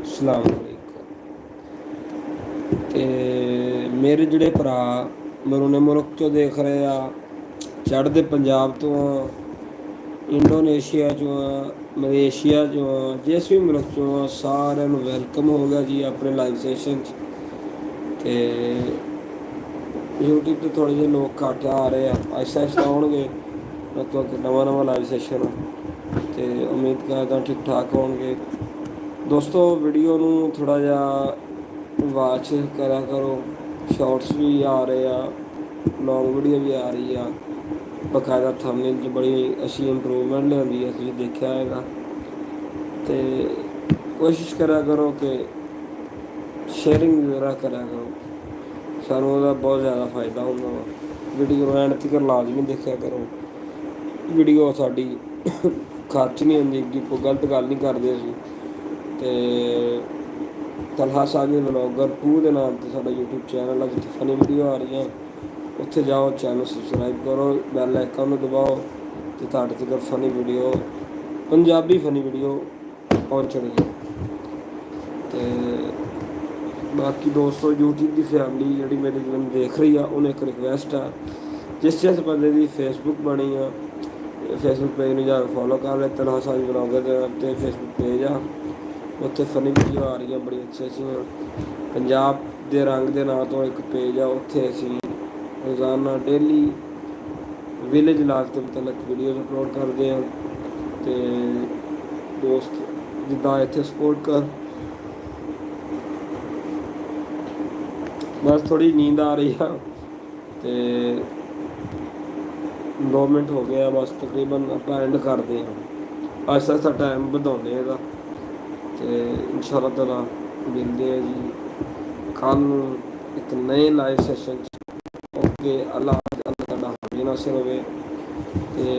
ਸਲਾਮ ਅਲੈਕੁਮ। ਤੇ ਮੇਰੇ ਜਿਹੜੇ ਭਰਾ ਮਰੂਨੇ ਮੁਲਕ ਚੋਂ ਦੇਖ ਰਹੇ ਆ, ਚੜ੍ਹਦੇ ਪੰਜਾਬ ਤੋਂ ਆ, ਇੰਡੋਨੇਸ਼ੀਆ ਚੋਂ ਆ, ਮਲੇਸ਼ੀਆ ਚੋਂ ਆ, ਜਿਸ ਵੀ ਮੁਲਕ ਚੋਂ ਆ, ਸਾਰਿਆਂ ਨੂੰ ਵੈਲਕਮ ਹੋ ਗਿਆ ਜੀ ਆਪਣੇ ਲਾਈਵ ਸੈਸ਼ਨ 'ਚ। ਤੇ YouTube 'ਤੇ ਥੋੜ੍ਹੇ ਜਿਹੇ ਲੋਕ ਘੱਟ ਆ ਰਹੇ ਆ, ਆਹਿਸਤਾ ਆਹਿਸਤਾ ਆਉਣਗੇ ਕਿਉਂਕਿ ਨਵਾਂ ਲਾਈਵ ਸੈਸ਼ਨ ਆ। ਅਤੇ ਉਮੀਦ ਕਰਦਾ ਠੀਕ ਠਾਕ ਹੋਣਗੇ। ਦੋਸਤੋ, ਵੀਡੀਓ ਨੂੰ ਥੋੜ੍ਹਾ ਜਿਹਾ ਵਾਚ ਕਰਿਆ ਕਰੋ। ਸ਼ਾਰਟਸ ਵੀ ਆ ਰਹੇ ਆ, ਲੌਂਗ ਵੀਡੀਓ ਵੀ ਆ ਰਹੀ ਆ। ਬਕਾਇਦਾ ਥੰਬਨੇਲ 'ਚ ਬੜੀ ਅੱਛੀ ਇੰਪਰੂਵਮੈਂਟ ਲਿਆਂਦੀ ਹੈ, ਤੁਸੀਂ ਦੇਖਿਆ ਹੈਗਾ। ਅਤੇ ਕੋਸ਼ਿਸ਼ ਕਰਿਆ ਕਰੋ ਕਿ ਸ਼ੇਅਰਿੰਗ ਵਗੈਰਾ ਕਰਿਆ ਕਰੋ, ਸਾਨੂੰ ਉਹਦਾ ਬਹੁਤ ਜ਼ਿਆਦਾ ਫਾਇਦਾ ਹੁੰਦਾ ਵਾ। ਵੀਡੀਓ ਨੂੰ ਐਂਡ ਤੱਕ ਲਾਜ਼ਮੀ ਦੇਖਿਆ ਕਰੋ। ਵੀਡੀਓ ਸਾਡੀ ਖਰਚ ਨਹੀਂ ਹੁੰਦੀ ਕਿ ਕੋਈ ਗਲਤ ਗੱਲ ਨਹੀਂ ਕਰਦੇ ਅਸੀਂ। ਅਤੇ ਤਲਹਾ ਸਾਜid ਵਲੋਗਰ 2 ਦੇ ਨਾਮ 'ਤੇ ਸਾਡਾ YouTube ਚੈਨਲ ਆ, ਜਿੱਥੇ ਫਨੀ ਵੀਡੀਓ ਆ ਰਹੀਆਂ। ਉੱਥੇ ਜਾਓ, ਚੈਨਲ ਸਬਸਕ੍ਰਾਈਬ ਕਰੋ, ਬੈਲ ਆਈਕਨ ਨੂੰ ਦਬਾਓ ਅਤੇ ਤੁਹਾਡੇ ਤੱਕ funny video, Punjabi funny video ਪਹੁੰਚਣਗੀ। ਅਤੇ ਬਾਕੀ ਦੋਸਤੋ, YouTube ਦੀ ਫੈਮਿਲੀ ਜਿਹੜੀ ਮੇਰੇ ਮੈਨੂੰ ਦੇਖ ਰਹੀ ਆ, ਉਹਨੂੰ ਇੱਕ ਰਿਕੁਐਸਟ ਆ, ਜਿਸ ਬੰਦੇ ਦੀ ਫੇਸਬੁੱਕ ਬਣੀ ਆ, ਫੇਸਬੁੱਕ ਪੇਜ ਨੂੰ ਜਾ ਕੇ ਫੋਲੋ ਕਰ ਲੈ। ਤਲਹਾ ਸਾਜid ਵਲੋਗਰ ਦੇ ਨਾਮ 'ਤੇ ਫੇਸਬੁੱਕ ਪੇਜ ਆ, ਉੱਥੇ ਫਨੀ ਵੀਡੀਓ ਆ ਰਹੀਆਂ ਬੜੀਆਂ ਅੱਛੀਆਂ। ਪੰਜਾਬ ਦੇ ਰੰਗ ਦੇ ਨਾਂ ਤੋਂ ਇੱਕ ਪੇਜ ਆ, ਉੱਥੇ ਅਸੀਂ ਰੋਜ਼ਾਨਾ ਡੇਲੀ ਵਿਲੇਜ ਲਾਈਫ ਦੇ ਮੁਤਲਕ ਵੀਡੀਓਜ਼ ਅਪਲੋਡ ਕਰਦੇ ਹਾਂ। ਅਤੇ ਦੋਸਤ ਜਿੱਦਾਂ ਇੱਥੇ ਸਪੋਰਟ ਕਰ, ਬਸ ਥੋੜ੍ਹੀ ਨੀਂਦ ਆ ਰਹੀ ਆ ਅਤੇ 2 ਮਿੰਟ ਹੋ ਗਏ ਆ ਬਸ, ਤਕਰੀਬਨ ਆਪਾਂ ਐਂਡ ਕਰਦੇ ਹਾਂ। ਆਹਿਸਤਾ ਆਹਿਸਤਾ ਟਾਈਮ ਵਧਾਉਂਦੇ ਇਹਦਾ। ਅਤੇ ਇਨਸ਼ਾ ਅੱਲਾਹ ਤਾਲਾ ਮਿਲਦੇ ਹਾਂ ਜੀ ਕੱਲ੍ਹ ਨੂੰ ਇੱਕ ਨਏ ਲਾਈਵ ਸੈਸ਼ਨ 'ਚ। ਓਕੇ, ਅੱਲਾ ਤੁਹਾਡਾ ਹਾਮੀ ਨਾਸਿਰ ਹੋਵੇ। ਅਤੇ